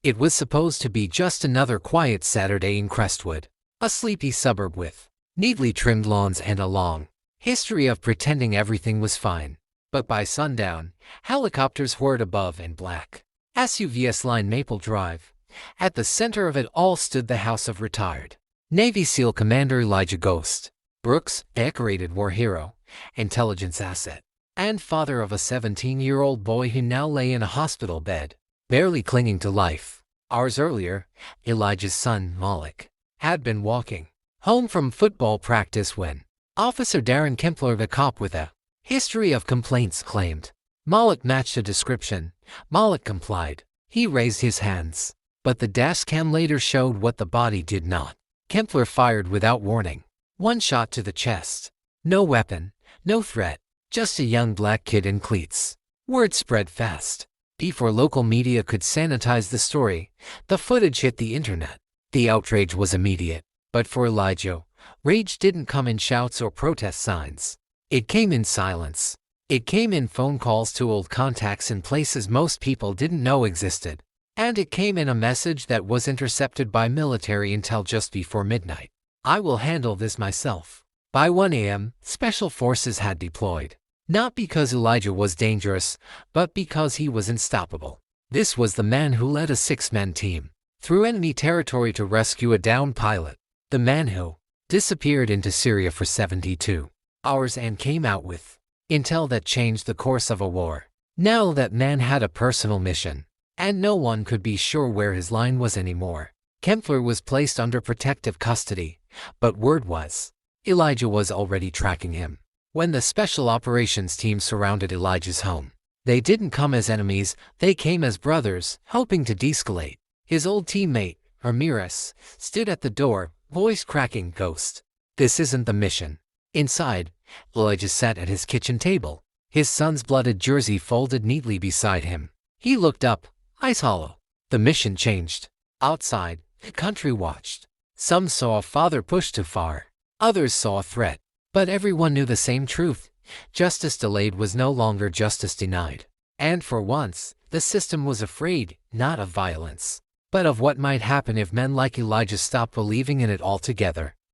It was supposed to be just another quiet Saturday in Crestwood, a sleepy suburb with neatly trimmed lawns and a long history of pretending everything was fine. But by sundown, helicopters whirred above and black SUVs lined Maple Drive. At the center of it all stood the house of retired Navy SEAL Commander Elijah Ghost Brooks, decorated war hero, intelligence asset, and father of a 17-year-old boy who now lay in a hospital bed, barely clinging to life. Hours earlier, Elijah's son, Malik, had been walking home from football practice when Officer Darren Kempler, the cop with a history of complaints, claimed Malik matched a description. Malik complied. He raised his hands, but the dash cam later showed what the body did not. Kempler fired without warning. One shot to the chest. No weapon, no threat, just a young black kid in cleats. Word spread fast. Before local media could sanitize the story, the footage hit the internet. The outrage was immediate. But for Elijah, rage didn't come in shouts or protest signs. It came in silence. It came in phone calls to old contacts in places most people didn't know existed. And it came in a message that was intercepted by military intel just before midnight. I will handle this myself. By 1 a.m., special forces had deployed. Not because Elijah was dangerous, but because he was unstoppable. This was the man who led a 6-man team through enemy territory to rescue a downed pilot. The man who disappeared into Syria for 72 hours and came out with intel that changed the course of a war. Now that man had a personal mission, and no one could be sure where his line was anymore. Kempler was placed under protective custody, but word was Elijah was already tracking him. When the special operations team surrounded Elijah's home, they didn't come as enemies, they came as brothers, hoping to de-escalate. His old teammate, Ramirez, stood at the door, voice cracking. Ghost, this isn't the mission. Inside, Elijah sat at his kitchen table, his son's blooded jersey folded neatly beside him. He looked up, eyes hollow. The mission changed. Outside, the country watched. Some saw a father pushed too far. Others saw a threat. But everyone knew the same truth. Justice delayed was no longer justice denied. And for once, the system was afraid, not of violence, but of what might happen if men like Elijah stopped believing in it altogether.